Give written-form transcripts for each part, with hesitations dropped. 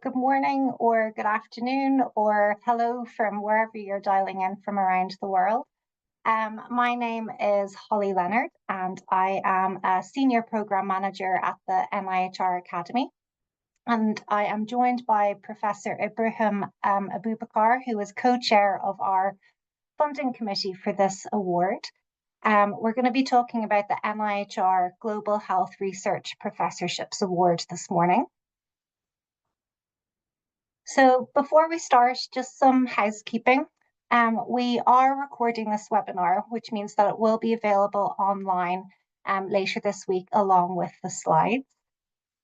Good morning or good afternoon or hello from wherever you're dialing in from around the world. My name is Hollie Leonard and I am a Senior Programme Manager at the NIHR Academy. And I am joined by Professor Ibrahim Abubaka, who is co-chair of our funding committee for this award. We're going to be talking about the NIHR Global Health Research Professorships Award this morning. So before we start, just some housekeeping. We are recording this webinar, which means that it will be available online later this week along with the slides.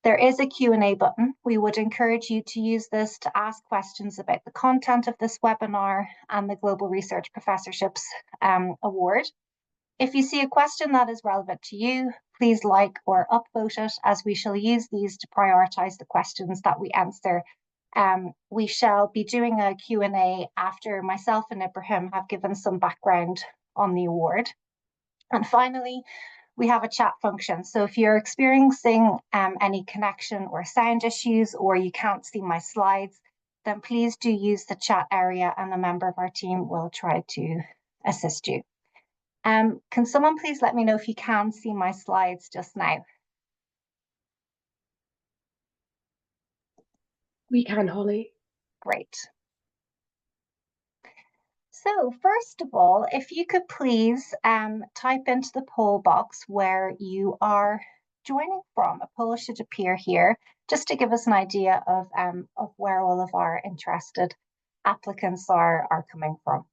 There is a Q&A button. We would encourage you to use this to ask questions about the content of this webinar and the Global Research Professorships Award. If you see a question that is relevant to you, please like or upvote it, as we shall use these to prioritise the questions that we answer. We shall be doing a Q&A after myself and Ibrahim have given some background on the award. And finally, we have a chat function. So if you're experiencing any connection or sound issues, or you can't see my slides, then please do use the chat area and a member of our team will try to assist you. Can someone please let me know if you can see my slides just now? We can, Hollie. Great. So first of all, if you could please type into the poll box where you are joining from. A poll should appear here, just to give us an idea of where all of our interested applicants are coming from.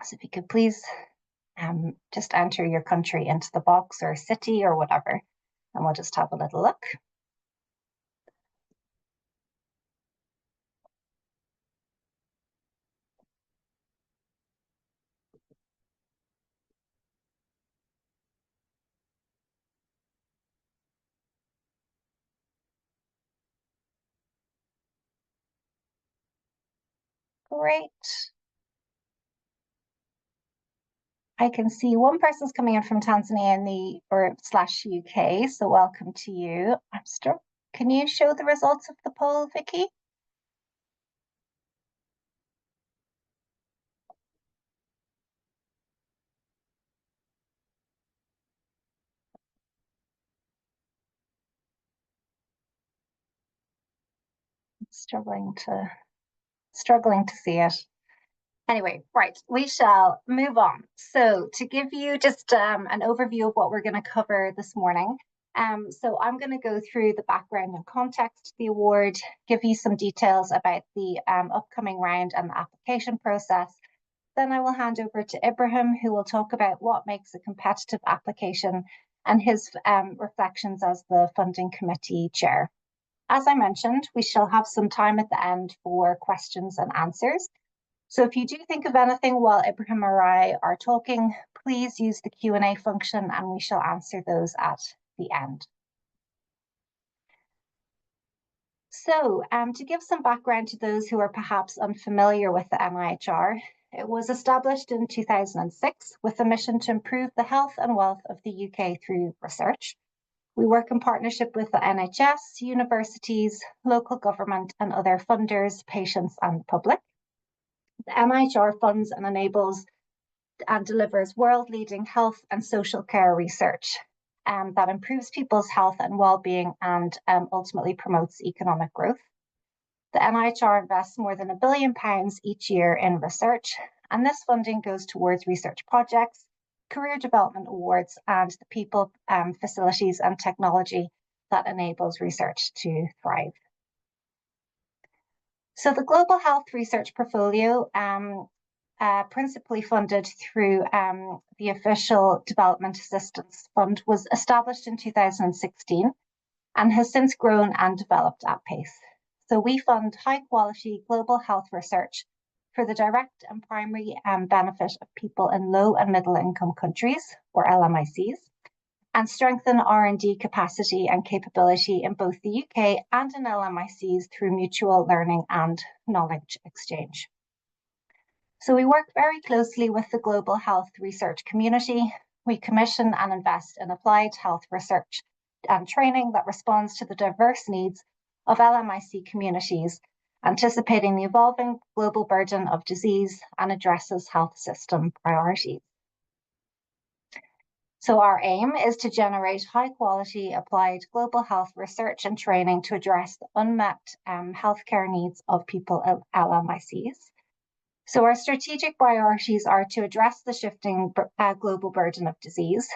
So if you could please just enter your country into the box or city or whatever, and we'll just have a little look. Great. I can see one person's coming in from Tanzania /UK, so welcome to you. Can you show the results of the poll, Vicky? Struggling to see it. Anyway, right, we shall move on. So to give you just an overview of what we're going to cover this morning. So I'm going to go through the background and context of the award, give you some details about the upcoming round and the application process. Then I will hand over to Ibrahim, who will talk about what makes a competitive application and his reflections as the funding committee chair. As I mentioned, we shall have some time at the end for questions and answers. So if you do think of anything while Ibrahim or I are talking, please use the Q&A function and we shall answer those at the end. So to give some background to those who are perhaps unfamiliar with the NIHR, it was established in 2006 with a mission to improve the health and wealth of the UK through research. We work in partnership with the NHS, universities, local government and other funders, patients and the public. The NIHR funds and enables and delivers world-leading health and social care research that improves people's health and well-being and ultimately promotes economic growth. The NIHR invests more than £1 billion each year in research, and this funding goes towards research projects, career development awards, and the people, facilities and technology that enables research to thrive. So the Global Health Research Portfolio, principally funded through the Official Development Assistance Fund, was established in 2016 and has since grown and developed at pace. So we fund high-quality global health research for the direct and primary benefit of people in low and middle-income countries, or LMICs, and strengthen R&D capacity and capability in both the UK and in LMICs through mutual learning and knowledge exchange. So we work very closely with the global health research community. We commission and invest in applied health research and training that responds to the diverse needs of LMIC communities, anticipating the evolving global burden of disease and addresses health system priorities. So our aim is to generate high quality applied global health research and training to address the unmet healthcare needs of people at LMICs. So our strategic priorities are to address the shifting global burden of disease,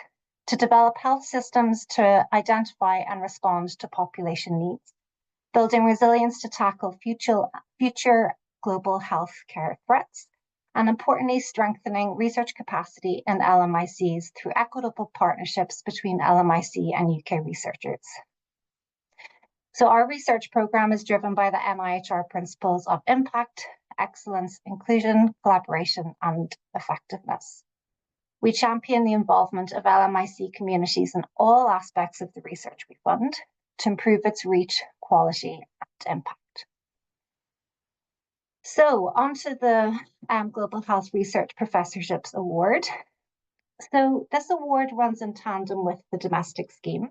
to develop health systems to identify and respond to population needs, building resilience to tackle future global healthcare threats, and importantly, strengthening research capacity in LMICs through equitable partnerships between LMIC and UK researchers. So our research programme is driven by the NIHR principles of impact, excellence, inclusion, collaboration, and effectiveness. We champion the involvement of LMIC communities in all aspects of the research we fund to improve its reach, quality, and impact. So onto the Global Health Research Professorships Award. So this award runs in tandem with the domestic scheme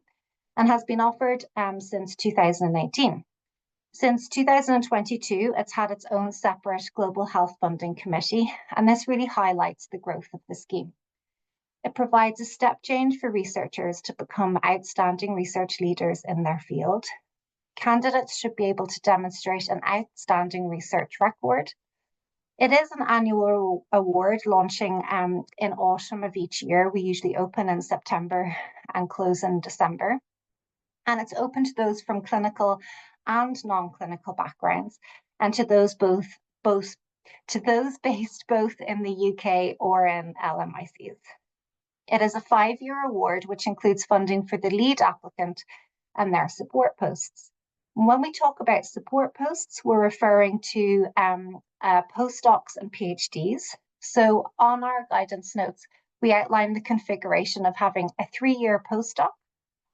and has been offered since 2018. Since 2022, it's had its own separate Global Health Funding Committee, and this really highlights the growth of the scheme. It provides a step change for researchers to become outstanding research leaders in their field. Candidates should be able to demonstrate an outstanding research record. It is an annual award launching in autumn of each year. We usually open in September and close in December. And it's open to those from clinical and non-clinical backgrounds, and to those based both in the UK or in LMICs. It is a 5-year award, which includes funding for the lead applicant and their support posts. When we talk about support posts, we're referring to postdocs and PhDs. So on our guidance notes, we outline the configuration of having a 3-year postdoc,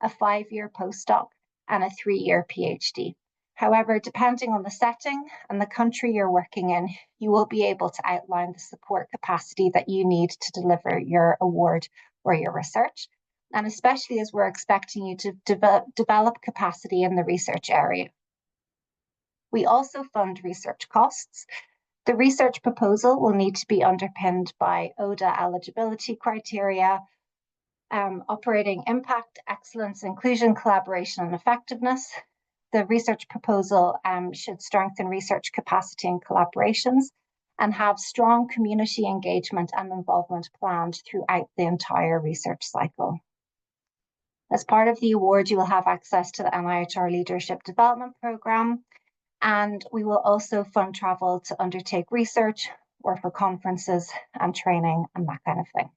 a 5-year postdoc, and a 3-year PhD. However, depending on the setting and the country you're working in, you will be able to outline the support capacity that you need to deliver your award or your research, and especially as we're expecting you to develop capacity in the research area. We also fund research costs. The research proposal will need to be underpinned by ODA eligibility criteria, operating impact, excellence, inclusion, collaboration, and effectiveness. The research proposal should strengthen research capacity and collaborations and have strong community engagement and involvement planned throughout the entire research cycle. As part of the award, you will have access to the NIHR Leadership Development Programme, and we will also fund travel to undertake research or for conferences and training and that kind of thing.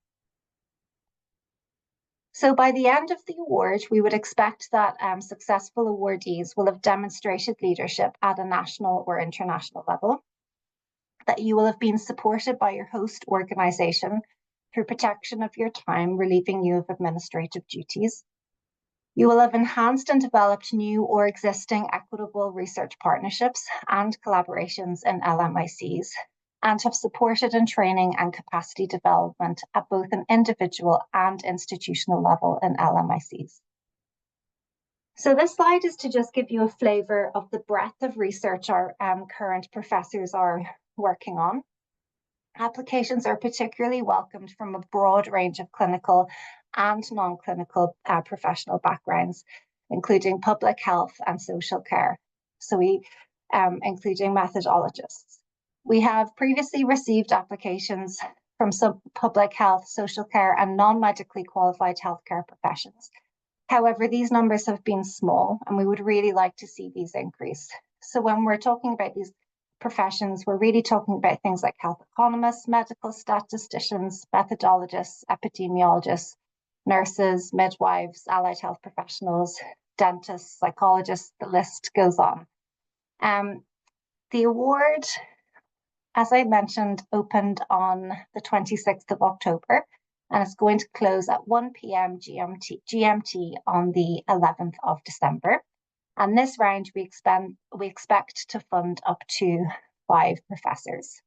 So by the end of the award, we would expect that successful awardees will have demonstrated leadership at a national or international level, that you will have been supported by your host organisation through protection of your time, relieving you of administrative duties. You will have enhanced and developed new or existing equitable research partnerships and collaborations in LMICs, and have supported in training and capacity development at both an individual and institutional level in LMICs. So this slide is to just give you a flavour of the breadth of research our current professors are working on. Applications are particularly welcomed from a broad range of clinical and non-clinical professional backgrounds, including public health and social care. So including methodologists. We have previously received applications from some public health, social care, and non-medically qualified healthcare professions. However, these numbers have been small, and we would really like to see these increase. So when we're talking about these professions, we're really talking about things like health economists, medical statisticians, methodologists, epidemiologists, nurses, midwives, allied health professionals, dentists, psychologists, the list goes on. The award, as I mentioned, opened on the 26th of October, and it's going to close at 1 p.m. GMT on the 11th of December. And this round, we expect to fund up to 5 professors.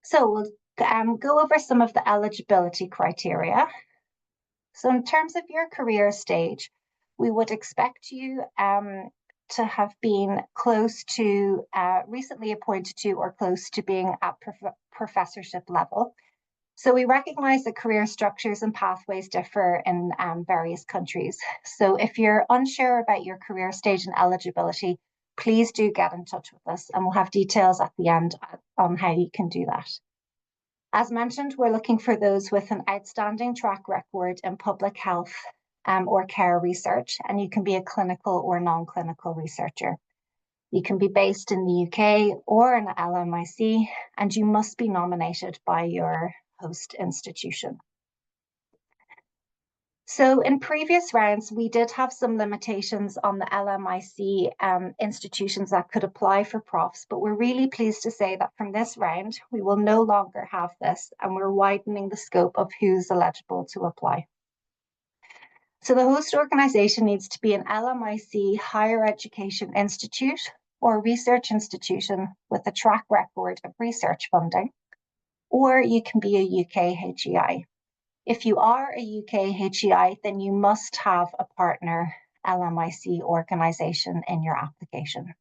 So we'll go over some of the eligibility criteria. So in terms of your career stage, We would expect you to have been close to, recently appointed to or close to being at professorship level. So we recognize that career structures and pathways differ in various countries. So if you're unsure about your career stage and eligibility, please do get in touch with us, and we'll have details at the end on how you can do that. As mentioned, we're looking for those with an outstanding track record in public health or care research, and you can be a clinical or non-clinical researcher. You can be based in the UK or in LMIC, and you must be nominated by your host institution. So in previous rounds, we did have some limitations on the LMIC institutions that could apply for profs, but we're really pleased to say that from this round, we will no longer have this, and we're widening the scope of who's eligible to apply. So the host organization needs to be an LMIC higher education institute or research institution with a track record of research funding, or you can be a UK HEI. If you are a UK HEI, then you must have a partner LMIC organization in your application.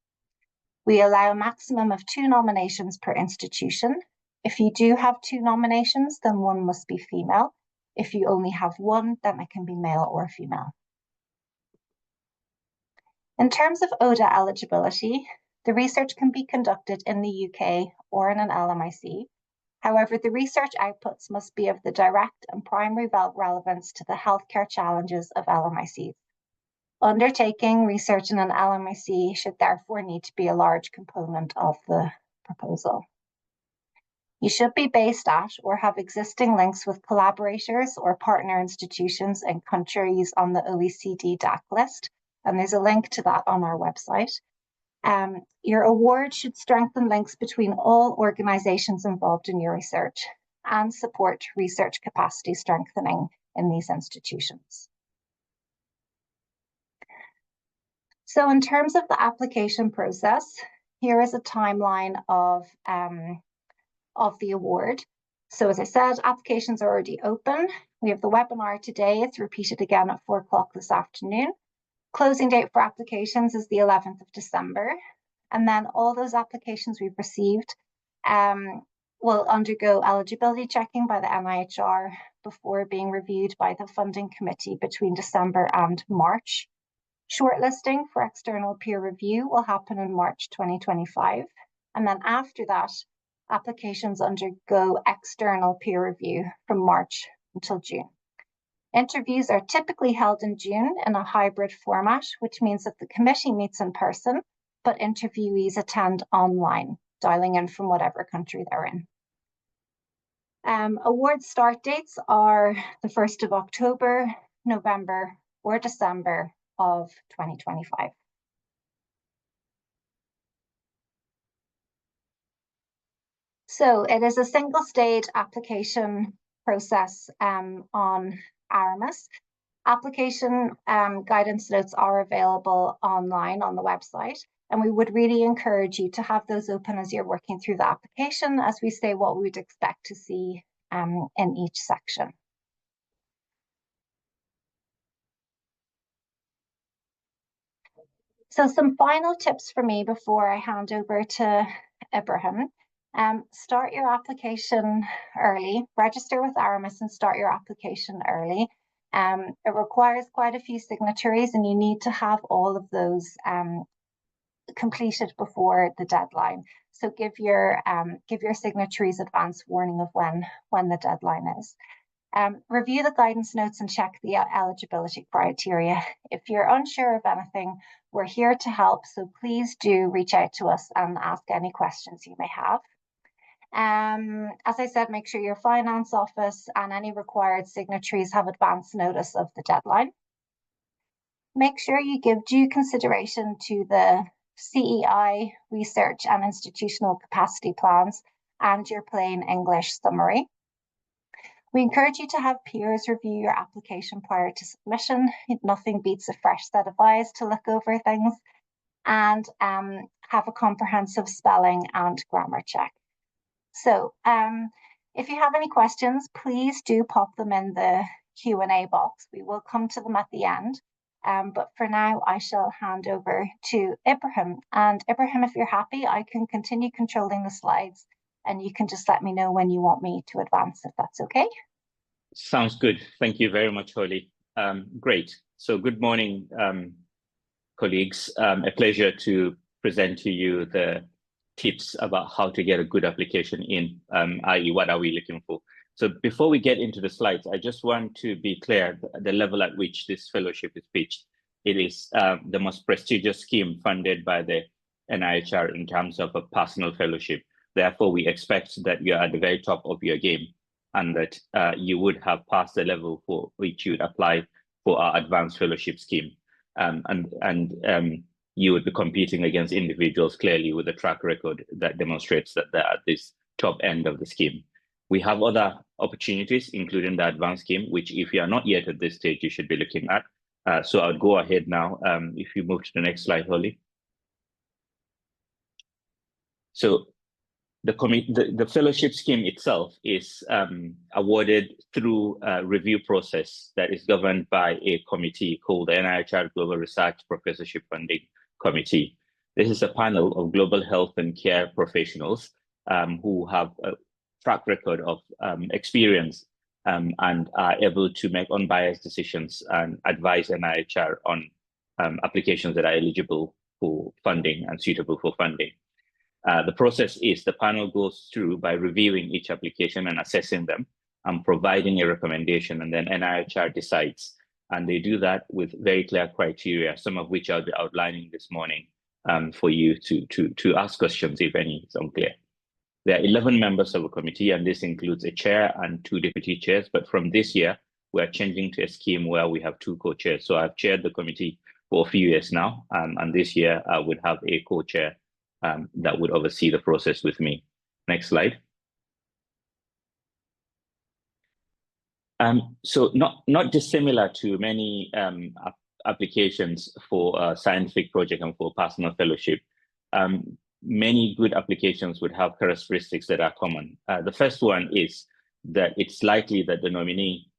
We allow a maximum of 2 nominations per institution. If you do have 2 nominations, then one must be female. If you only have one, then it can be male or female. In terms of ODA eligibility, the research can be conducted in the UK or in an LMIC. However, the research outputs must be of the direct and primary relevance to the healthcare challenges of LMICs. Undertaking research in an LMIC should therefore need to be a large component of the proposal. You should be based at or have existing links with collaborators or partner institutions in countries on the OECD DAC list, and there's a link to that on our website. Your award should strengthen links between all organizations involved in your research and support research capacity strengthening in these institutions. So in terms of the application process, here is a timeline of the award. So as I said, applications are already open. We have the webinar today. It's repeated again at 4 o'clock this afternoon. Closing date for applications is the 11th of December. And then all those applications we've received will undergo eligibility checking by the NIHR before being reviewed by the funding committee between December and March. Shortlisting for external peer review will happen in March 2025. And then after that, applications undergo external peer review from March until June. Interviews are typically held in June in a hybrid format, which means that the committee meets in person, but interviewees attend online, dialing in from whatever country they're in. Award start dates are the 1st of October, November, or December of 2025. So it is a single stage application process on Aramis. Application guidance notes are available online on the website, and we would really encourage you to have those open as you're working through the application, as we say what we would expect to see in each section. So some final tips for me before I hand over to Ibrahim. Start your application early, register with Aramis and start your application early. It requires quite a few signatories, and you need to have all of those completed before the deadline. So give your signatories advance warning of when the deadline is. Review the guidance notes and check the eligibility criteria. If you're unsure of anything, we're here to help, so please do reach out to us and ask any questions you may have. As I said, make sure your finance office and any required signatories have advance notice of the deadline. Make sure you give due consideration to the CEI research and institutional capacity plans and your plain English summary. We encourage you to have peers review your application prior to submission. Nothing beats a fresh set of eyes to look over things, and have a comprehensive spelling and grammar check. So if you have any questions, please do pop them in the Q&A box. We will come to them at the end. But for now, I shall hand over to Ibrahim. And Ibrahim, if you're happy, I can continue controlling the slides and you can just let me know when you want me to advance, if that's okay. Sounds good. Thank you very much, Hollie. Great. So good morning, colleagues. A pleasure to present to you the tips about how to get a good application in, i.e. what are we looking for. So before we get into the slides, I just want to be clear the level at which this fellowship is pitched. It is the most prestigious scheme funded by the NIHR in terms of a personal fellowship. Therefore, we expect that you're at the very top of your game and that you would have passed the level for which you'd apply for our advanced fellowship scheme. You would be competing against individuals clearly with a track record that demonstrates that they're at this top end of the scheme. We have other opportunities, including the advanced scheme, which if you are not yet at this stage, you should be looking at. So I'll go ahead now. If you move to the next slide, Hollie. So the fellowship scheme itself is awarded through a review process that is governed by a committee called the NIHR Global Research Professorship Funding Committee. This is a panel of global health and care professionals who have a track record of experience and are able to make unbiased decisions and advise NIHR on applications that are eligible for funding and suitable for funding. The process is the panel goes through by reviewing each application and assessing them and providing a recommendation, and then NIHR decides. And they do that with very clear criteria, some of which I'll be outlining this morning for you to ask questions if any is unclear. There are 11 members of a committee, and this includes a chair and 2 deputy chairs. But from this year, we're changing to a scheme where we have 2 co-chairs. So I've chaired the committee for a few years now, and this year I would have a co-chair that would oversee the process with me. Next slide. So not dissimilar to many applications for a scientific project and for personal fellowship, many good applications would have characteristics that are common. The first one is that it's likely that the nominee,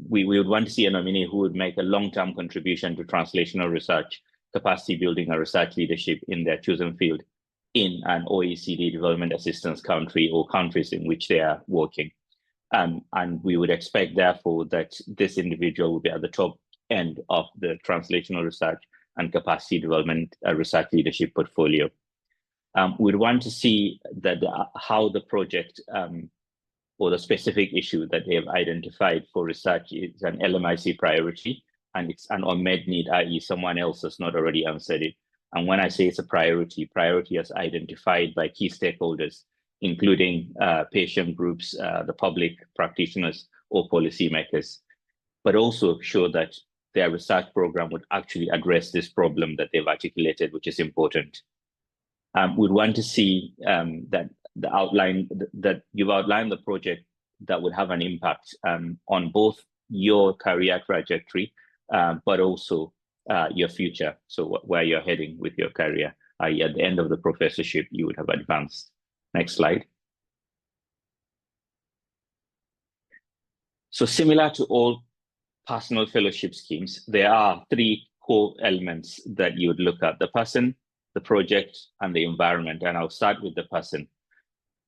we would want to see a nominee who would make a long-term contribution to translational research, capacity building, and research leadership in their chosen field in an OECD development assistance country or countries in which they are working. And we would expect, therefore, that this individual will be at the top end of the translational research and capacity development research leadership portfolio. We'd want to see that how the project or the specific issue that they have identified for research is an LMIC priority, and it's an unmet need, i.e. someone else has not already answered it. And when I say it's a priority is identified by key stakeholders, including patient groups, the public, practitioners, or policymakers, but also show that their research program would actually address this problem that they've articulated, which is important. We'd want to see that you've outlined the project that would have an impact on both your career trajectory, but also your future. So where you're heading with your career, at the end of the professorship, you would have advanced. Next slide. So similar to all personal fellowship schemes, there are 3 core elements that you would look at: the person, the project, and the environment. And I'll start with the person.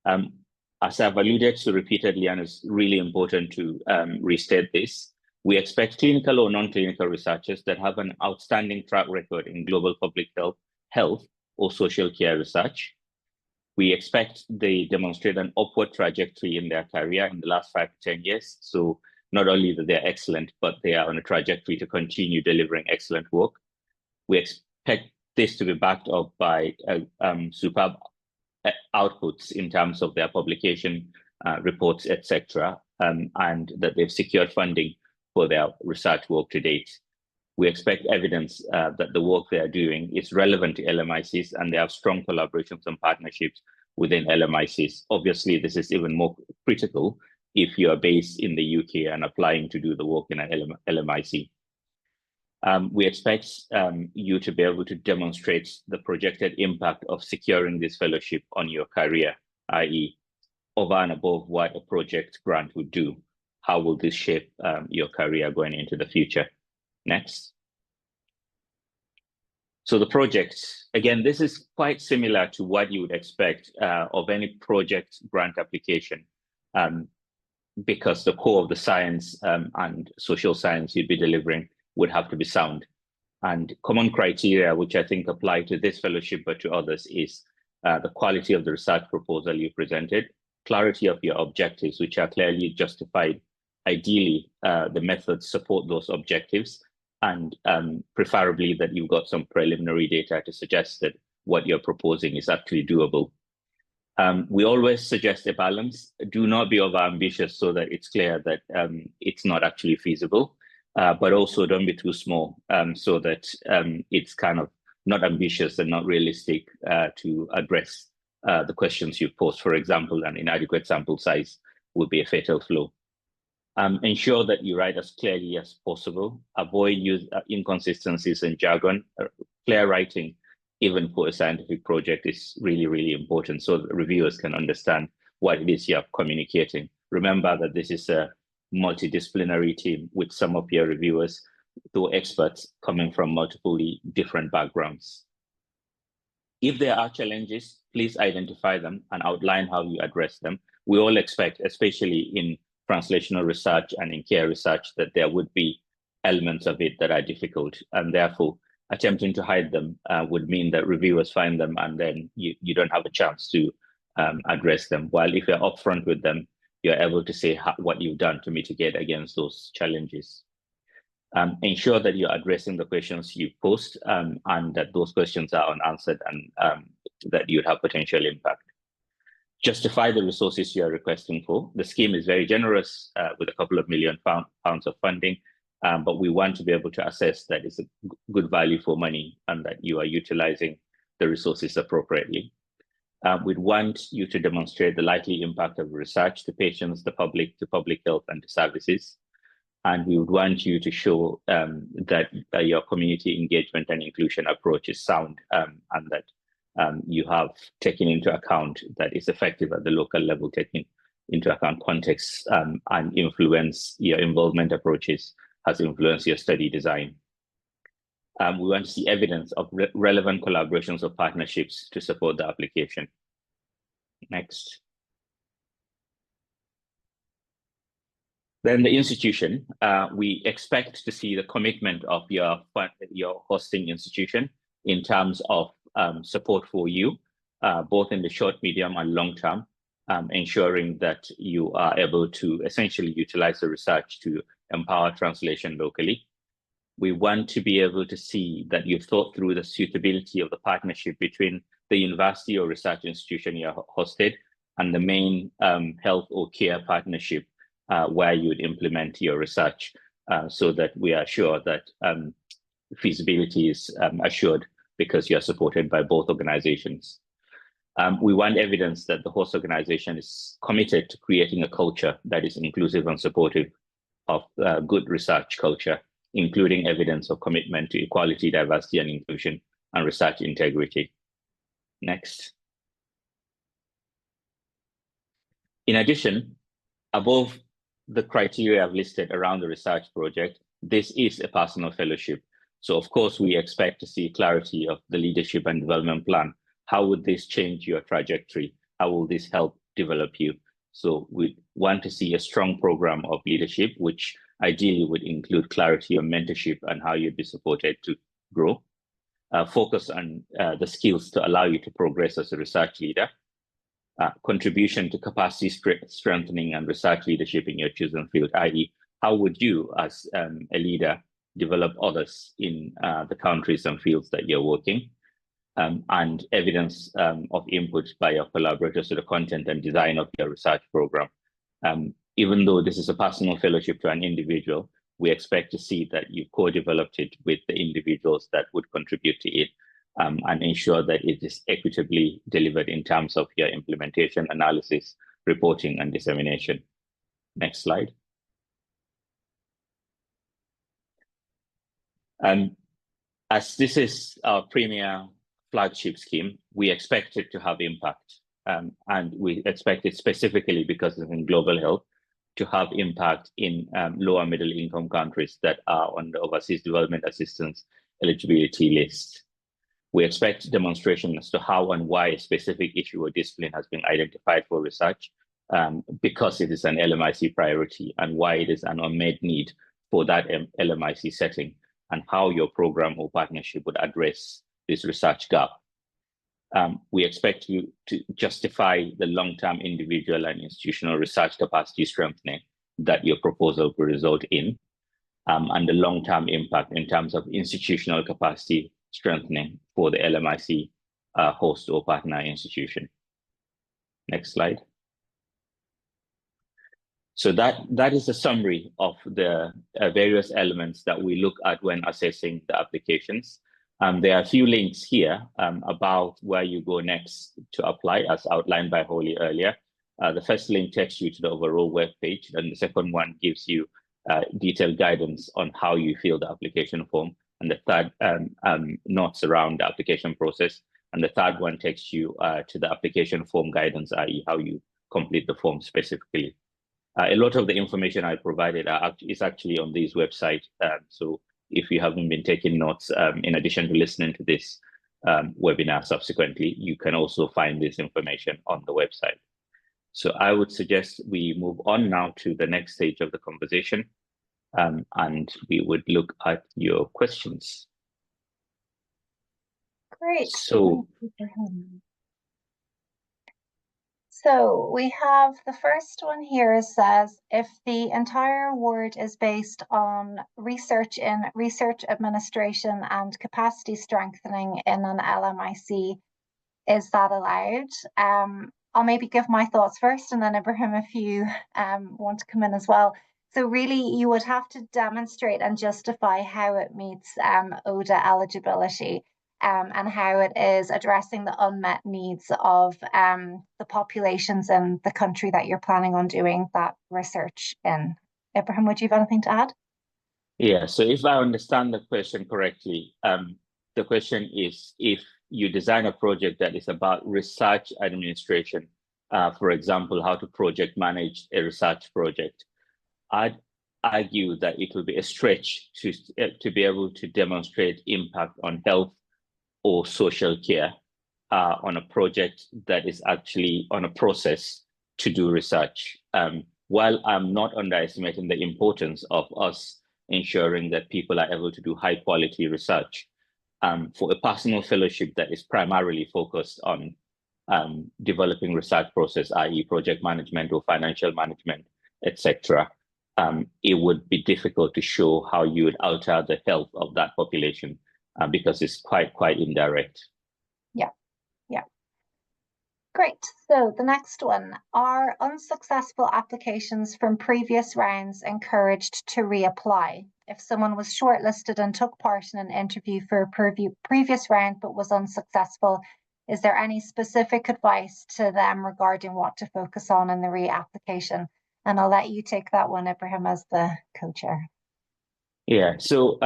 As I've alluded to repeatedly, and it's really important to restate this, we expect clinical or non-clinical researchers that have an outstanding track record in global public health or social care research. We expect they demonstrate an upward trajectory in their career in the last 5 to 10 years. So not only that they're excellent, but they are on a trajectory to continue delivering excellent work. We expect this to be backed up by superb outputs in terms of their publication reports, etc., and that they've secured funding for their research work to date. We expect evidence that the work they are doing is relevant to LMICs and they have strong collaborations and partnerships within LMICs. Obviously, this is even more critical if you are based in the UK and applying to do the work in an LMIC. We expect you to be able to demonstrate the projected impact of securing this fellowship on your career, i.e. over and above what a project grant would do. How will this shape your career going into the future? Next. So the project, again, this is quite similar to what you would expect of any project grant application, because the core of the science and social science you'd be delivering would have to be sound. And common criteria, which I think apply to this fellowship, but to others, is the quality of the research proposal you presented, clarity of your objectives, which are clearly justified. Ideally, the methods support those objectives, and preferably that you've got some preliminary data to suggest that what you're proposing is actually doable. We always suggest a balance. Do not be overambitious so that it's clear that it's not actually feasible, but also don't be too small so that it's kind of not ambitious and not realistic to address the questions you posed. For example, an inadequate sample size would be a fatal flaw. Ensure that you write as clearly as possible. Avoid inconsistencies in jargon. Clear writing, even for a scientific project, is really, really important so that reviewers can understand what it is you're communicating. Remember that this is a multidisciplinary team with some of your reviewers, though experts, coming from multiple different backgrounds. If there are challenges, please identify them and outline how you address them. We all expect, especially in translational research and in care research, that there would be elements of it that are difficult, and therefore attempting to hide them would mean that reviewers find them and then you don't have a chance to address them. While if you're upfront with them, you're able to say what you've done to mitigate against those challenges. Ensure that you're addressing the questions you post and that those questions are unanswered and that you'd have potential impact. Justify the resources you're requesting for. The scheme is very generous with a couple of million pounds of funding, but we want to be able to assess that it's a good value for money and that you are utilizing the resources appropriately. We'd want you to demonstrate the likely impact of research to patients, the public, to public health, and to services. And we would want you to show that your community engagement and inclusion approach is sound and that you have taken into account that it's effective at the local level, taking into account context and influence. Your involvement approaches has influenced your study design. We want to see evidence of relevant collaborations or partnerships to support the application. Next. Then the institution, we expect to see the commitment of your hosting institution in terms of support for you, both in the short, medium, and long term, ensuring that you are able to essentially utilize the research to empower translation locally. We want to be able to see that you've thought through the suitability of the partnership between the university or research institution you're hosted and the main health or care partnership where you would implement your research so that we are sure that feasibility is assured because you are supported by both organizations. We want evidence that the host organization is committed to creating a culture that is inclusive and supportive of good research culture, including evidence of commitment to equality, diversity, and inclusion, and research integrity. Next. In addition, above the criteria I've listed around the research project, this is a personal fellowship. So of course, we expect to see clarity of the leadership and development plan. How would this change your trajectory? How will this help develop you? So we want to see a strong program of leadership, which ideally would include clarity on mentorship and how you'd be supported to grow. Focus on the skills to allow you to progress as a research leader. Contribution to capacity strengthening and research leadership in your chosen field, i.e., how would you as a leader develop others in the countries and fields that you're working, and evidence of input by your collaborators to the content and design of your research program. Even though this is a personal fellowship to an individual, we expect to see that you co-developed it with the individuals that would contribute to it and ensure that it is equitably delivered in terms of your implementation, analysis, reporting, and dissemination. Next slide. As this is our premier flagship scheme, we expect it to have impact. And we expect it specifically because it's in global health to have impact in lower middle income countries that are on the overseas development assistance eligibility list. We expect demonstration as to how and why a specific issue or discipline has been identified for research, because it is an LMIC priority, and why it is an unmet need for that LMIC setting, and how your program or partnership would address this research gap. We expect you to justify the long-term individual and institutional research capacity strengthening that your proposal will result in, and the long-term impact in terms of institutional capacity strengthening for the LMIC host or partner institution. Next slide. So that is a summary of the various elements that we look at when assessing the applications. There are a few links here about where you go next to apply, as outlined by Hollie earlier. The first link takes you to the overall web page, and the second one gives you detailed guidance on how you fill the application form, and the third notes around the application process, and the third one takes you to the application form guidance, i.e. how you complete the form specifically. A lot of the information I provided is actually on these websites, so if you haven't been taking notes, in addition to listening to this webinar subsequently, you can also find this information on the website. So I would suggest we move on now to the next stage of the conversation, and we would look at your questions. Great. So we have the first one here says, if the entire award is based on research in research administration and capacity strengthening in an LMIC, is that allowed? I'll maybe give my thoughts first, and then Ibrahim, if you want to come in as well. So really, you would have to demonstrate and justify how it meets ODA eligibility. And how it is addressing the unmet needs of the populations in the country that you're planning on doing that research in. Ibrahim, would you have anything to add? Yeah, so if I understand the question correctly, the question is, if you design a project that is about research administration, for example, how to project manage a research project, I'd argue that it will be a stretch to be able to demonstrate impact on health or social care on a project that is actually on a process to do research. While I'm not underestimating the importance of us ensuring that people are able to do high quality research, for a personal fellowship that is primarily focused on developing research process, i.e. project management or financial management, etc., it would be difficult to show how you would alter the health of that population, because it's quite indirect. Yeah. Great. So the next one, are unsuccessful applications from previous rounds encouraged to reapply? If someone was shortlisted and took part in an interview for a previous round but was unsuccessful, is there any specific advice to them regarding what to focus on in the reapplication? And I'll let you take that one, Ibrahim, as the co-chair. Yeah, so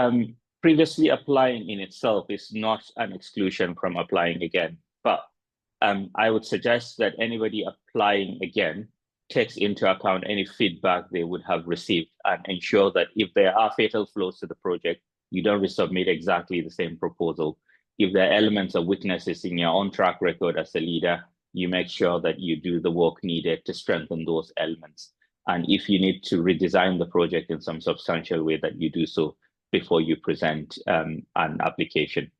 previously applying in itself is not an exclusion from applying again, but I would suggest that anybody applying again takes into account any feedback they would have received, and ensure that if there are fatal flaws to the project, you don't resubmit exactly the same proposal. If there are elements of weaknesses in your own track record as a leader, you make sure that you do the work needed to strengthen those elements. And if you need to redesign the project in some substantial way, that you do so before you present an application.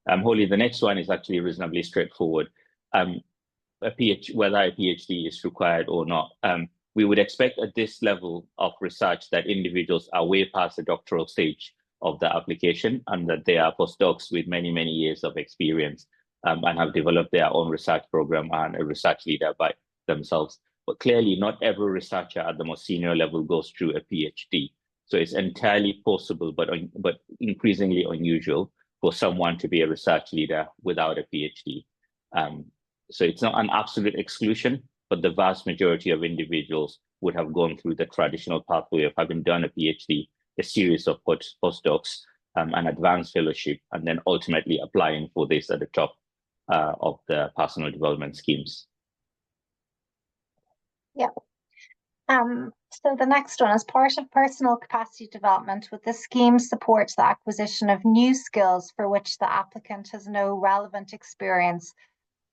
Hollie, the next one is actually reasonably straightforward. Whether a PhD is required or not. We would expect at this level of research that individuals are way past the doctoral stage of the application, and that they are postdocs with many years of experience, and have developed their own research program and a research leader by themselves. But clearly, not every researcher at the most senior level goes through a PhD. So it's entirely possible, but increasingly unusual, for someone to be a research leader without a PhD. So it's not an absolute exclusion, but the vast majority of individuals would have gone through the traditional pathway of having done a PhD, a series of postdocs, an advanced fellowship, and then ultimately applying for this at the top of the personal development schemes. Yeah. So the next one, as part of personal capacity development, would this scheme support the acquisition of new skills for which the applicant has no relevant experience,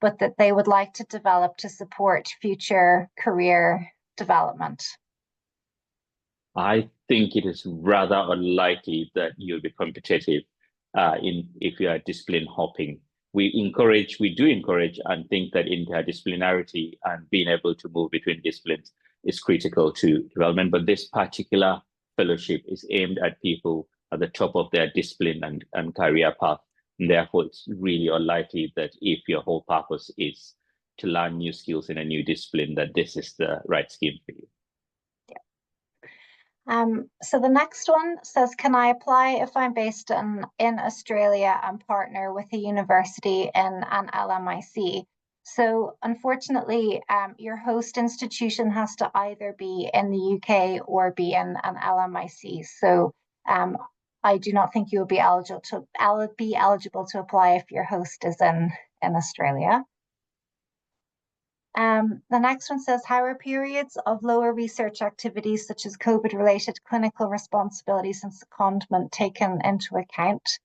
but that they would like to develop to support future career development? I think it is rather unlikely that you'll be competitive if you are discipline hopping. We do encourage and think that interdisciplinarity and being able to move between disciplines is critical to development. But this particular fellowship is aimed at people at the top of their discipline and career path. And therefore, it's really unlikely that if your whole purpose is to learn new skills in a new discipline, that this is the right scheme for you. So the next one says, can I apply if I'm based in Australia and partner with a university in an LMIC? So unfortunately, your host institution has to either be in the UK or be in an LMIC. So I do not think you will be eligible to apply if your host is in Australia. The next one says, how are periods of lower research activities such as COVID-related clinical responsibilities and secondment taken into account?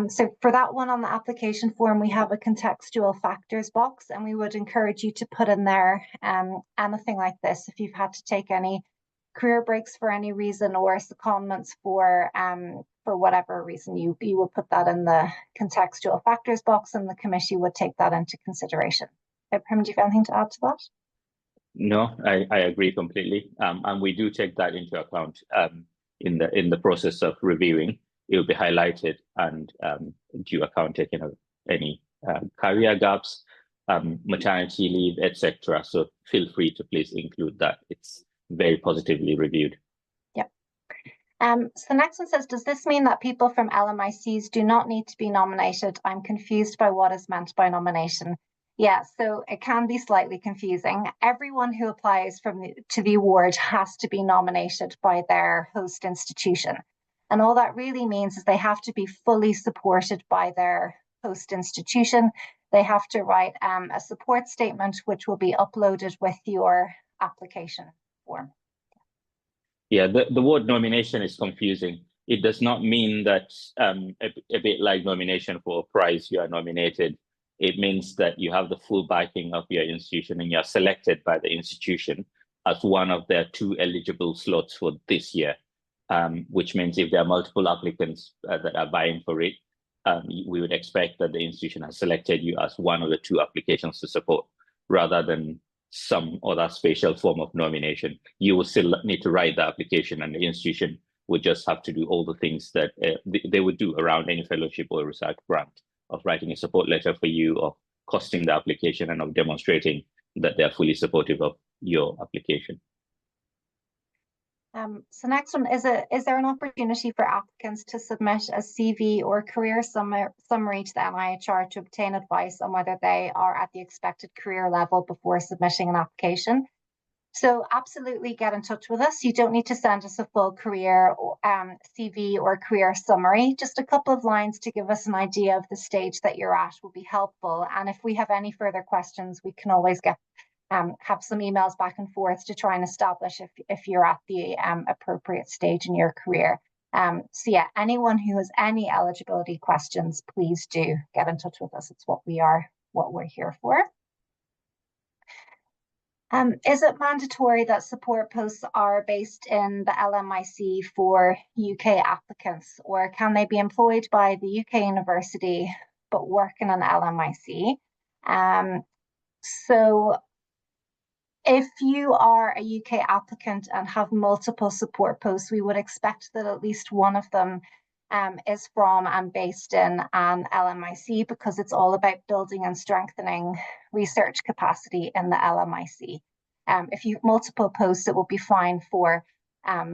So for that one on the application form, we have a contextual factors box, and we would encourage you to put in there anything like this. If you've had to take any career breaks for any reason or secondments for whatever reason, you will put that in the contextual factors box, and the committee would take that into consideration. Ibrahim, do you have anything to add to that? No, I agree completely. And we do take that into account in the process of reviewing. It will be highlighted and due account taken of any career gaps, maternity leave, etc. So feel free to please include that. It's very positively reviewed. Yep. So the next one says, does this mean that people from LMICs do not need to be nominated? I'm confused by what is meant by nomination. Yeah, so it can be slightly confusing. Everyone who applies to the award has to be nominated by their host institution. And all that really means is they have to be fully supported by their host institution. They have to write a support statement, which will be uploaded with your application form. Yeah, the word nomination is confusing. It does not mean that a bit like nomination for a prize, you are nominated. It means that you have the full backing of your institution and you're selected by the institution as one of their 2 eligible slots for this year, which means if there are multiple applicants that are vying for it, we would expect that the institution has selected you as one of the 2 applications to support, rather than some other special form of nomination. You will still need to write the application, and the institution would just have to do all the things that they would do around any fellowship or research grant, of writing a support letter for you, of costing the application, and of demonstrating that they're fully supportive of your application. So next one, is there an opportunity for applicants to submit a CV or career summary to the NIHR to obtain advice on whether they are at the expected career level before submitting an application? So absolutely get in touch with us. You don't need to send us a full career CV or career summary. Just a couple of lines to give us an idea of the stage that you're at will be helpful. And if we have any further questions, we can always have some emails back and forth to try and establish if you're at the appropriate stage in your career. So yeah, anyone who has any eligibility questions, please do get in touch with us. It's what we're here for. Is it mandatory that support posts are based in the LMIC for UK applicants, or can they be employed by the UK university but work in an LMIC? So if you are a UK applicant and have multiple support posts, we would expect that at least one of them is from and based in an LMIC, because it's all about building and strengthening research capacity in the LMIC. If you have multiple posts, it will be fine for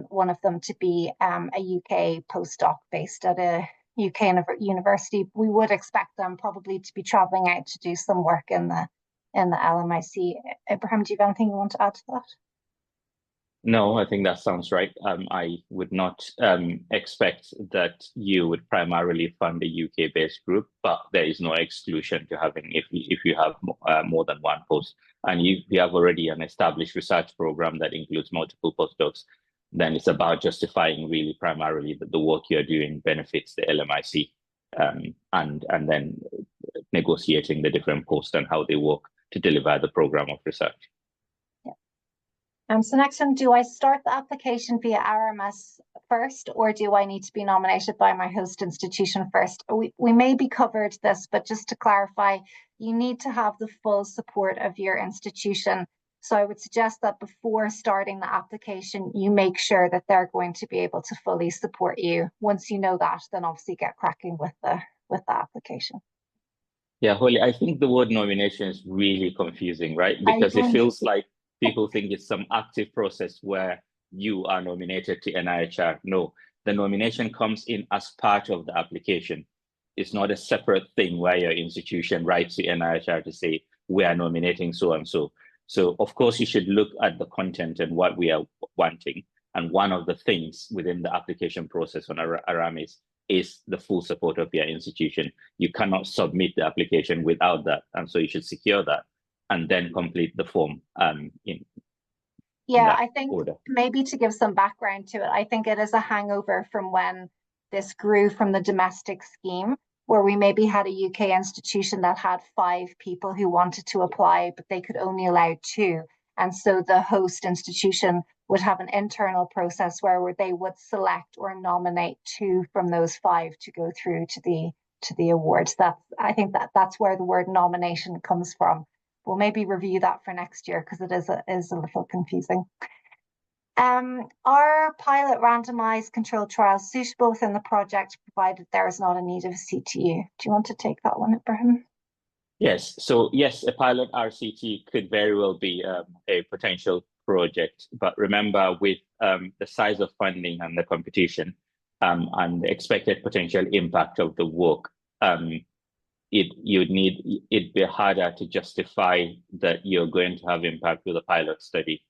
one of them to be a UK postdoc based at a UK university. We would expect them probably to be traveling out to do some work in the LMIC. Ibrahim, do you have anything you want to add to that? No, I think that sounds right. I would not expect that you would primarily fund a UK-based group, but there is no exclusion to having if you have more than one post, and you have already an established research program that includes multiple postdocs. Then it's about justifying really primarily that the work you're doing benefits the LMIC, and then negotiating the different posts and how they work to deliver the program of research. So next one, do I start the application via RMS first, or do I need to be nominated by my host institution first? We maybe covered this, but just to clarify, you need to have the full support of your institution. So I would suggest that before starting the application, you make sure that they're going to be able to fully support you. Once you know that, then obviously get cracking with the application. Yeah, Holly, I think the word nomination is really confusing, right? Because it feels like people think it's some active process where you are nominated to NIHR. No, the nomination comes in as part of the application. It's not a separate thing where your institution writes to NIHR to say, we are nominating so and so. So of course you should look at the content and what we are wanting. And one of the things within the application process on Aramis is the full support of your institution. You cannot submit the application without that. And so you should secure that and then complete the form Yeah, I think order. Maybe to give some background to it, I think it is a hangover from when this grew from the domestic scheme, where we maybe had a UK institution that had 5 people who wanted to apply, but they could only allow 2. And so the host institution would have an internal process where they would select or nominate 2 from those 5 to go through to the awards. I think that's where the word nomination comes from. We'll maybe review that for next year because it is a little confusing. Are pilot randomized controlled trials suitable within the project, provided there is not a need of a CTU? Do you want to take that one, Ibrahim? Yes. So yes, a pilot RCT could very well be a potential project. But remember, with the size of funding and the competition and the expected potential impact of the work, it'd be harder to justify that you're going to have impact with a pilot study.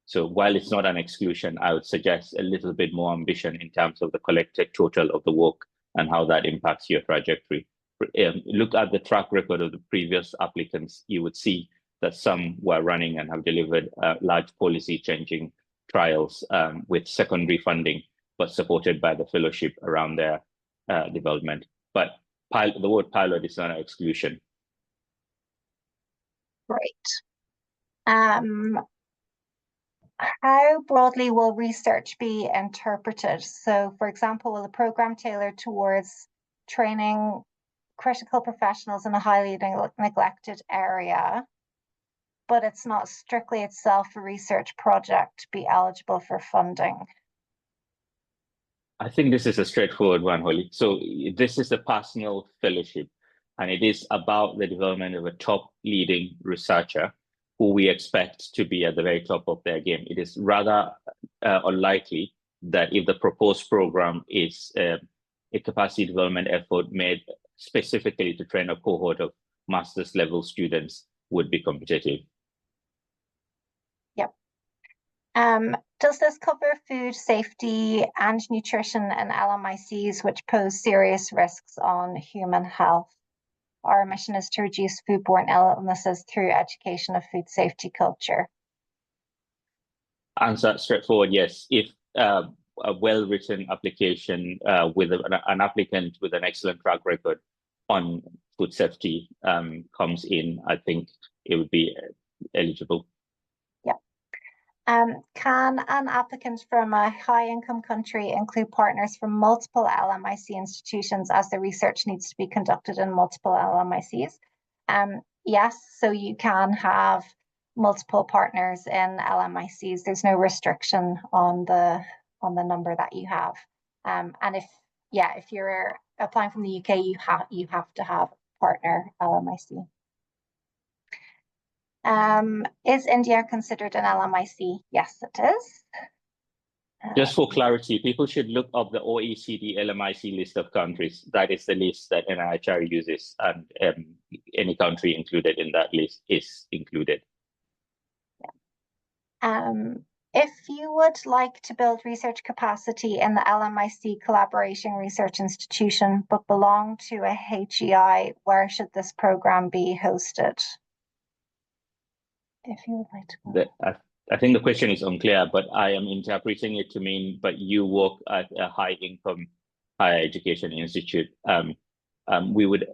So while it's not an exclusion, I would suggest a little bit more ambition in terms of the collected total of the work and how that impacts your trajectory. Look at the track record of the previous applicants. You would see that some were running and have delivered large policy changing trials with secondary funding, but supported by the fellowship around their development. But the word pilot is not an exclusion. Great. How broadly will research be interpreted? So, for example, will the program tailor towards training critical professionals in a highly neglected area, but it's not strictly itself a research project, be eligible for funding? I think this is a straightforward one, Holly. So this is a personal fellowship, and it is about the development of a top leading researcher who we expect to be at the very top of their game. It is rather unlikely that if the proposed program is a capacity development effort made specifically to train a cohort of master's level students would be competitive. Yep. Does this cover food safety and nutrition and LMICs, which pose serious risks on human health? Our mission is to reduce foodborne illnesses through education of food safety culture. Answer straightforward, yes. If a well-written application with an applicant with an excellent track record on food safety comes in, I think it would be eligible. Can an applicant from a high-income country include partners from multiple LMIC institutions as the research needs to be conducted in multiple LMICs? Yes, so you can have multiple partners in LMICs. There's no restriction on the number that you have. And if you're applying from the UK, you have to have partner LMIC. Is India considered an LMIC? Yes, it is. Just for clarity, people should look up the OECD LMIC list of countries. That is the list that NIHR uses, and any country included in that list is included. Yeah. If you would like to build research capacity in the LMIC Collaboration Research Institution, but belong to a HEI, where should this program be hosted? If you would like to. I think the question is unclear, but I am interpreting it to mean, but you work at a high income higher education institute. We would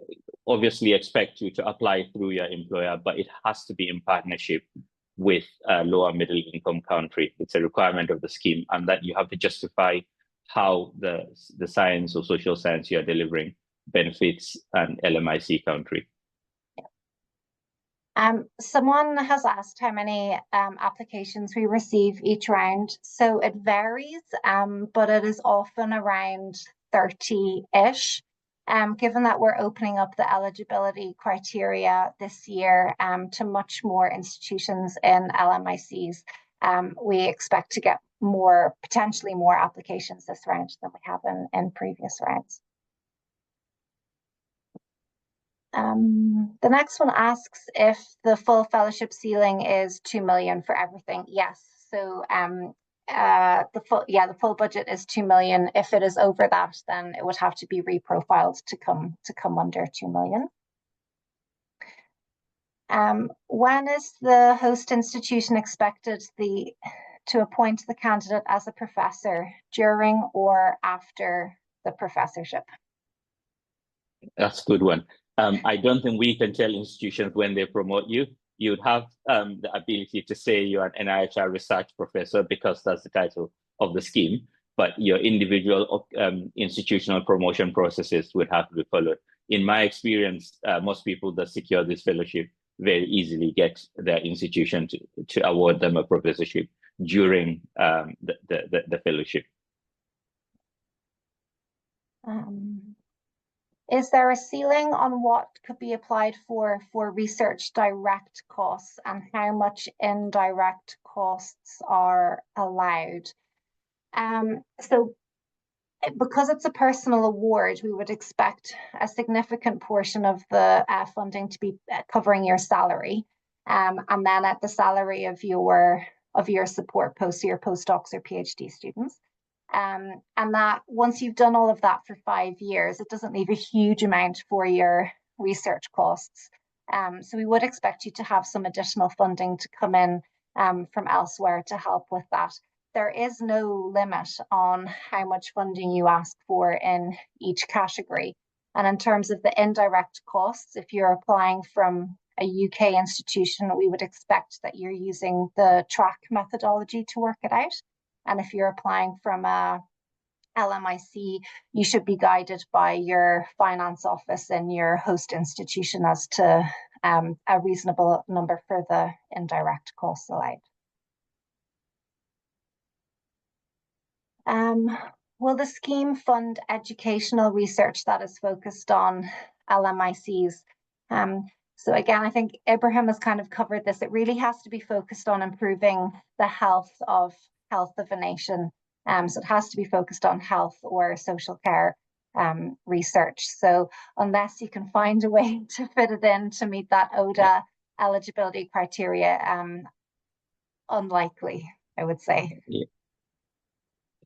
obviously expect you to apply through your employer, but it has to be in partnership with a lower middle income country. It's a requirement of the scheme, and that you have to justify how the science or social science you're delivering benefits an LMIC country. Someone has asked how many applications we receive each round. So it varies, but it is often around 30-ish. Given that we're opening up the eligibility criteria this year to much more institutions in LMICs, we expect to get potentially more applications this round than we have in previous rounds. The next one asks if the full fellowship ceiling is 2 million for everything. Yes. So the full budget is 2 million. If it is over that, then it would have to be reprofiled to come under 2 million. When is the host institution expected to appoint the candidate as a professor, during or after the professorship? That's a good one. I don't think we can tell institutions when they promote you. You'd have the ability to say you're an NIHR research professor because that's the title of the scheme, but your individual institutional promotion processes would have to be followed. In my experience, most people that secure this fellowship very easily get their institution to award them a professorship during the fellowship. Is there a ceiling on what could be applied for research direct costs, and how much indirect costs are allowed? So because it's a personal award, we would expect a significant portion of the funding to be covering your salary, and then at the salary of your support posts, your postdocs or PhD students. And that once you've done all of that for 5 years, it doesn't leave a huge amount for your research costs. So we would expect you to have some additional funding to come in from elsewhere to help with that. There is no limit on how much funding you ask for in each category. And in terms of the indirect costs, if you're applying from a UK institution, we would expect that you're using the track methodology to work it out. And if you're applying from a LMIC, you should be guided by your finance office in your host institution as to a reasonable number for the indirect costs allowed. Will the scheme fund educational research that is focused on LMICs? So again, I think Ibrahim has kind of covered this. It really has to be focused on improving the health of a nation. So it has to be focused on health or social care research. So unless you can find a way to fit it in to meet that ODA eligibility criteria, unlikely, I would say.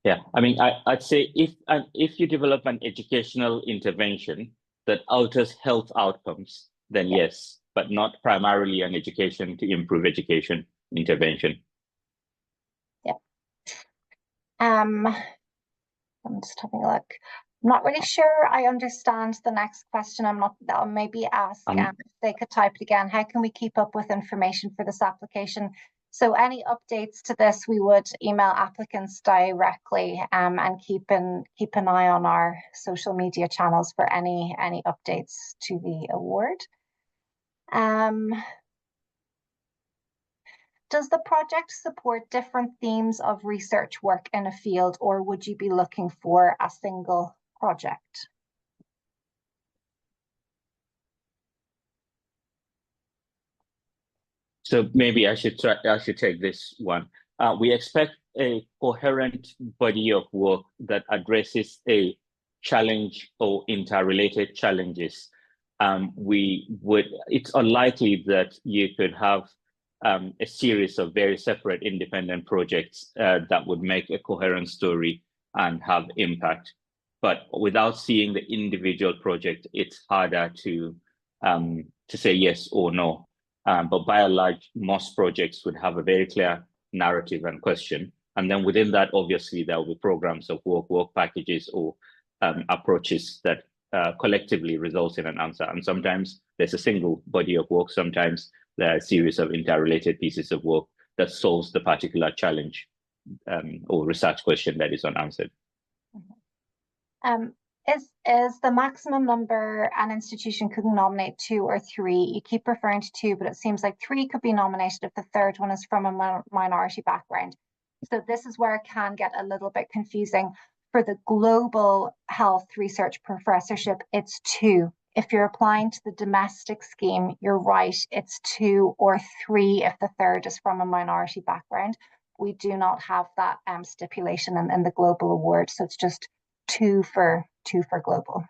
Yeah, I mean, I'd say if you develop an educational intervention that alters health outcomes, then yes, but not primarily an education to improve education intervention. Yeah. I'm just having a look. I'm not really sure I understand the next question. I'll maybe ask if they could type it again. How can we keep up with information for this application? So any updates to this, we would email applicants directly and keep an eye on our social media channels for any updates to the award. Does the project support different themes of research work in a field, or would you be looking for a single project? So maybe I should take this one. We expect a coherent body of work that addresses a challenge or interrelated challenges. It's unlikely that you could have a series of very separate independent projects that would make a coherent story and have impact. But without seeing the individual project, it's harder to say yes or no. But by and large, most projects would have a very clear narrative and question. And then within that, obviously, there will be programs of work packages, or approaches that collectively result in an answer. And sometimes there's a single body of work. Sometimes there are a series of interrelated pieces of work that solves the particular challenge or research question that is unanswered. Is the maximum number an institution could nominate 2 or 3? You keep referring to 2, but it seems like 3 could be nominated if the third one is from a minority background. So this is where it can get a little bit confusing. For the Global Health Research Professorship, it's 2. If you're applying to the domestic scheme, you're right, it's 2 or 3 if the third is from a minority background. We do not have that stipulation in the Global Award, so it's just 2 for global.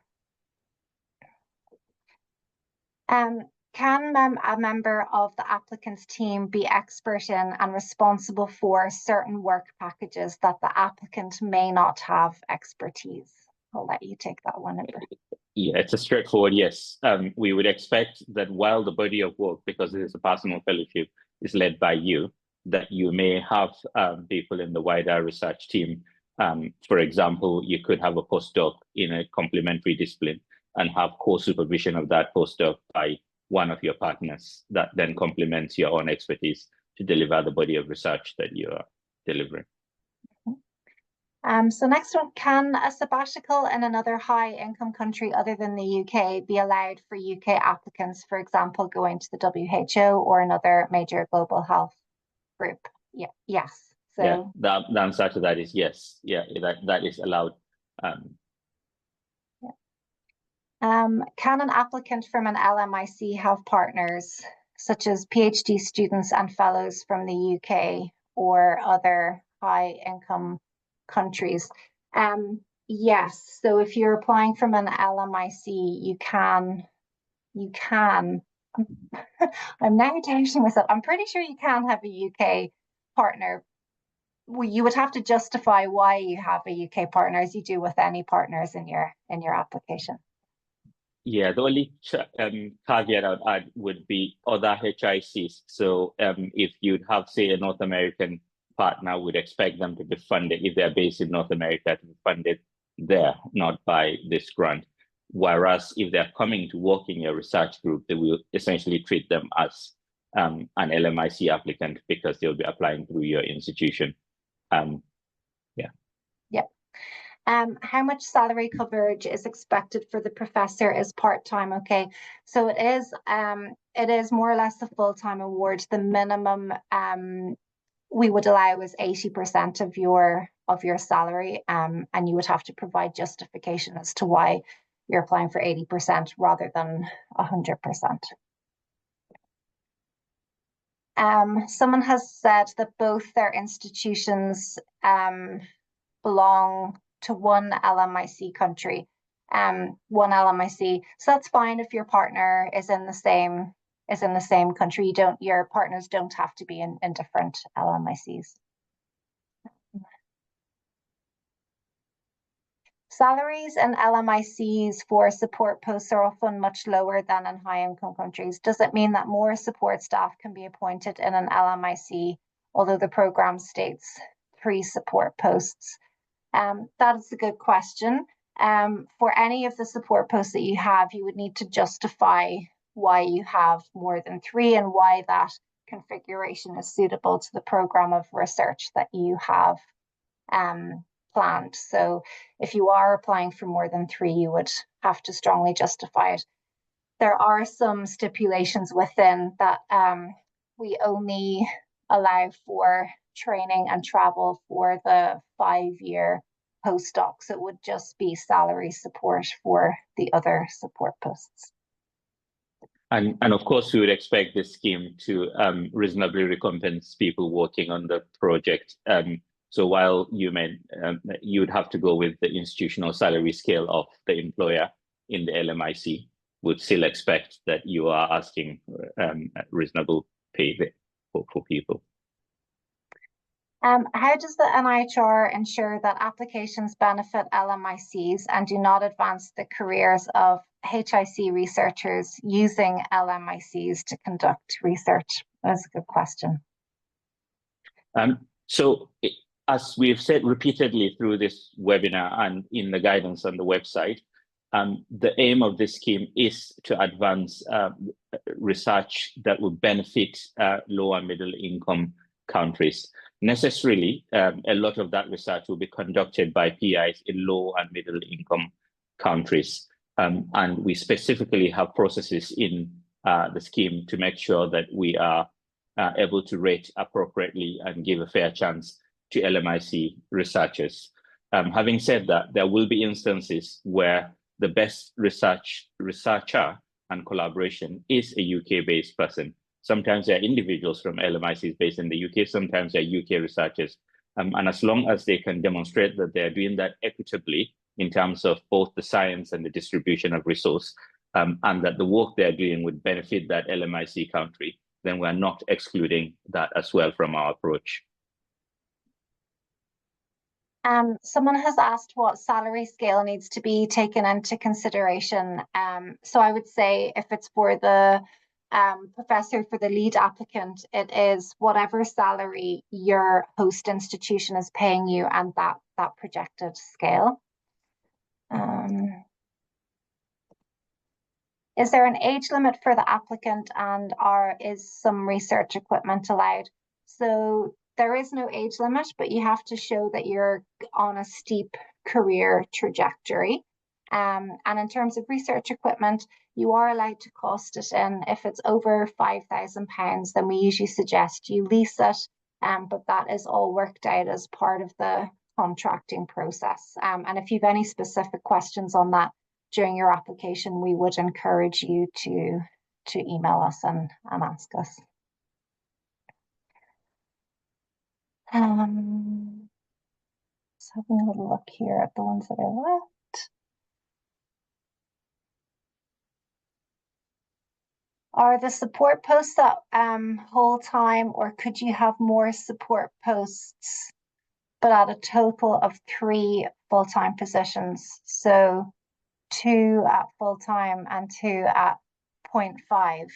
Can a member of the applicant's team be expert in and responsible for certain work packages that the applicant may not have expertise? I'll let you take that one. Yeah, it's a straightforward yes. We would expect that while the body of work, because it is a personal fellowship, is led by you, that you may have people in the wider research team. For example, you could have a postdoc in a complementary discipline and have co-supervision of that postdoc by one of your partners that then complements your own expertise to deliver the body of research that you are delivering. So next one, can a sabbatical in another high-income country other than the UK be allowed for UK applicants, for example, going to the WHO or another major global health group? Yeah, yes. So yeah, the answer to that is yes. Yeah, that is allowed. Can an applicant from an LMIC have partners, such as PhD students and fellows from the UK or other high-income countries? Yes. So if you're applying from an LMIC, you can. I'm now doubting myself. I'm pretty sure you can have a UK partner. You would have to justify why you have a UK partner, as you do with any partners in your application. Yeah, the only caveat I would add would be other HICs. So if you'd have, say, a North American partner, would expect them to be funded, if they're based in North America, to be funded there, not by this grant. Whereas if they're coming to work in your research group, they will essentially treat them as an LMIC applicant because they'll be applying through your institution. How much salary coverage is expected for the professor is part-time? Okay, so it is more or less a full-time award. The minimum we would allow is 80% of your salary, and you would have to provide justification as to why you're applying for 80% rather than 100%. Someone has said that both their institutions belong to one LMIC country, one LMIC. So that's fine if your partner is in the same country. Your partners don't have to be in different LMICs. Salaries in LMICs for support posts are often much lower than in high-income countries. Does it mean that more support staff can be appointed in an LMIC, although the program states 3 support posts? That is a good question. For any of the support posts that you have, you would need to justify why you have more than 3 and why that configuration is suitable to the program of research that you have planned. So if you are applying for more than 3, you would have to strongly justify it. There are some stipulations within that we only allow for training and travel for the 5-year postdocs. It would just be salary support for the other support posts. And of course, we would expect this scheme to reasonably recompense people working on the project. So while you'd have to go with the institutional salary scale of the employer in the LMIC, would still expect that you are asking reasonable pay there. for people. How does the NIHR ensure that applications benefit LMICs and do not advance the careers of HIC researchers using LMICs to conduct research? That's a good question. As we've said repeatedly through this webinar and in the guidance on the website, the aim of this scheme is to advance research that will benefit low and middle income countries. Necessarily, a lot of that research will be conducted by PIs in low and middle income countries. And we specifically have processes in the scheme to make sure that we are able to rate appropriately and give a fair chance to LMIC researchers. Having said that, there will be instances where the best researcher and collaboration is a UK-based person. Sometimes they're individuals from LMICs based in the UK, sometimes they're UK researchers. And as long as they can demonstrate that they're doing that equitably in terms of both the science and the distribution of resource, and that the work they're doing would benefit that LMIC country, then we're not excluding that as well from our approach. Someone has asked what salary scale needs to be taken into consideration. So I would say if it's for the professor, for the lead applicant, it is whatever salary your host institution is paying you and that projected scale. Is there an age limit for the applicant, and is some research equipment allowed? So there is no age limit, but you have to show that you're on a steep career trajectory. And in terms of research equipment, you are allowed to cost it in. If it's over £5,000, then we usually suggest you lease it, but that is all worked out as part of the contracting process. And if you've any specific questions on that during your application, we would encourage you to email us and ask us. Just having a little look here at the ones that are left. Are the support posts that whole time, or could you have more support posts but at a total of 3 full-time positions? So 2 at full-time and 2 at 0.5.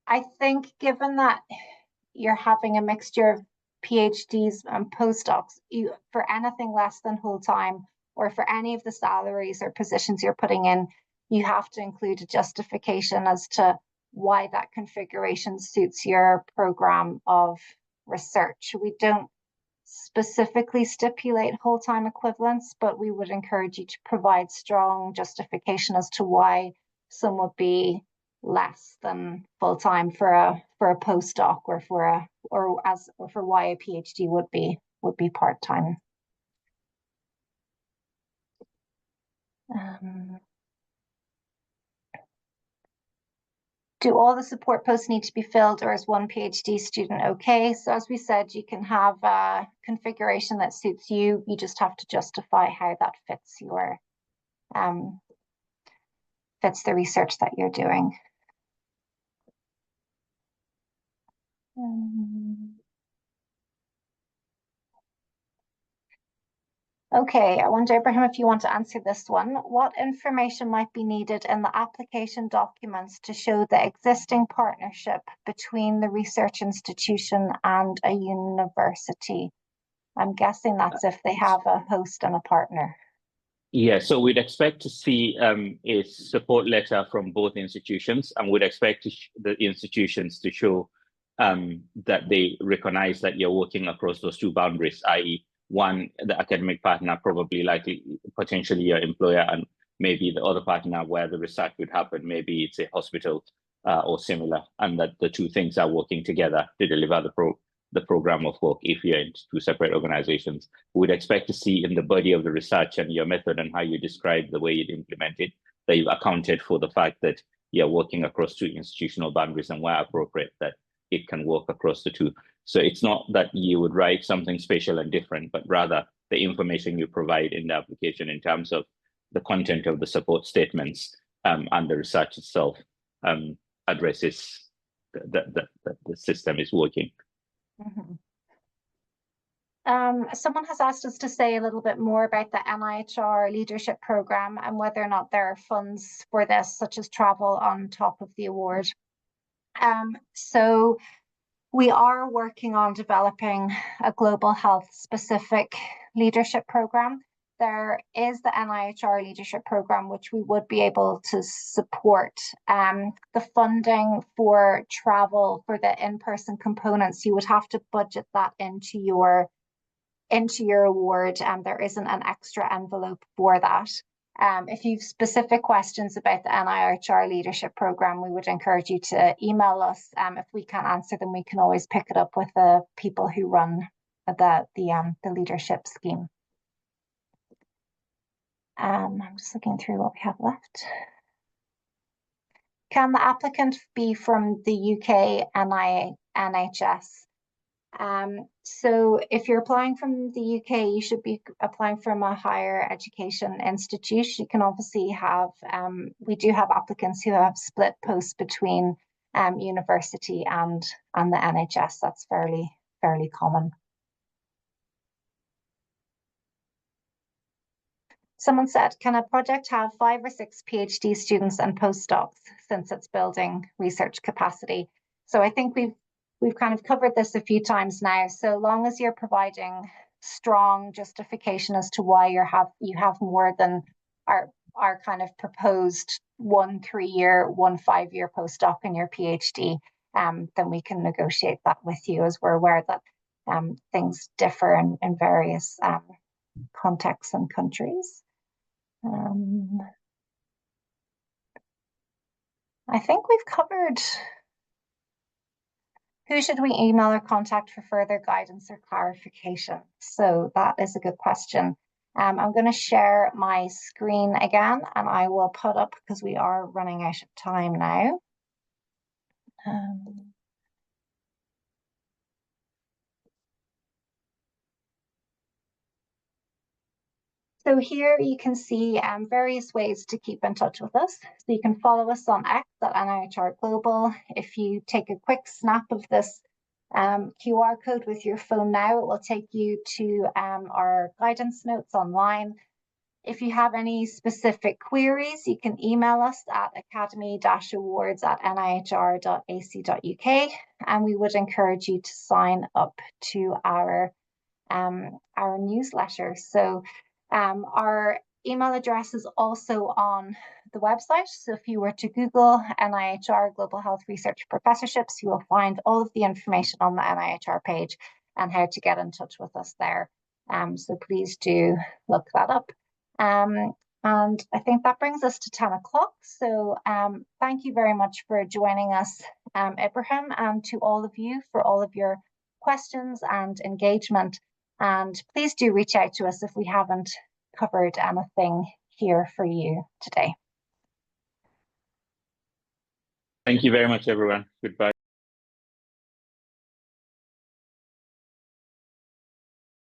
I think given that you're having a mixture of PhDs and postdocs, for anything less than full-time, or for any of the salaries or positions you're putting in, you have to include a justification as to why that configuration suits your program of research. We don't specifically stipulate full-time equivalents, but we would encourage you to provide strong justification as to why some would be less than full-time for a postdoc, or for why a PhD would be part-time. Do all the support posts need to be filled, or is one PhD student okay? So as we said, you can have a configuration that suits you. You just have to justify how that fits your fits the research that you're doing. Okay, I wonder, Ibrahim, if you want to answer this one. What information might be needed in the application documents to show the existing partnership between the research institution and a university? I'm guessing that's if they have a host and a partner. Yeah, so we'd expect to see a support letter from both institutions, and we'd expect the institutions to show that they recognize that you're working across those 2 boundaries, i.e., one, the academic partner, probably likely potentially your employer, and maybe the other partner where the research would happen, maybe it's a hospital or similar, and that the 2 things are working together to deliver the program of work if you're in 2 separate organizations. We'd expect to see in the body of the research and your method and how you describe the way you'd implement it, that you've accounted for the fact that you're working across 2 institutional boundaries, and where appropriate that it can work across the 2. So it's not that you would write something special and different, but rather the information you provide in the application in terms of the content of the support statements and the research itself. addresses that the system is working. Mm-hmm. Someone has asked us to say a little bit more about the NIHR leadership program and whether or not there are funds for this, such as travel on top of the award. So we are working on developing a global health specific leadership program. There is the NIHR leadership program, which we would be able to support. The funding for travel for the in-person components, you would have to budget that into your award, and there isn't an extra envelope for that. If you've specific questions about the NIHR leadership program, we would encourage you to email us. If we can't answer them, we can always pick it up with the people who run the leadership scheme. I'm just looking through what we have left. Can the applicant be from the UK NHS? So if you're applying from the UK, you should be applying from a higher education institute. You can obviously have, we do have applicants who have split posts between university and the NHS. That's fairly common. Someone said, can a project have 5 or 6 PhD students and postdocs since it's building research capacity? So I think we've kind of covered this a few times now. So long as you're providing strong justification as to why you have more than our kind of proposed 1 3-year, 1 5-year postdoc in your PhD, then we can negotiate that with you, as we're aware that things differ in various contexts and countries. I think we've covered who should we email or contact for further guidance or clarification. So that is a good question. I'm going to share my screen again, and I will put up, because we are running out of time now. So here you can see various ways to keep in touch with us. So you can follow us on X at NIHR Global. If you take a quick snap of this QR code with your phone now, it will take you to our guidance notes online. If you have any specific queries, you can email us at academy-awards@nihr.ac.uk, and we would encourage you to sign up to our newsletter. So our email address is also on the website. So if you were to Google NIHR Global Health Research Professorships, you will find all of the information on the NIHR page and how to get in touch with us there. So please do look that up. And I think that brings us to 10 o'clock. So thank you very much for joining us, Ibrahim, and to all of you for all of your questions and engagement. And please do reach out to us if we haven't covered anything here for you today. Thank you very much, everyone. Goodbye.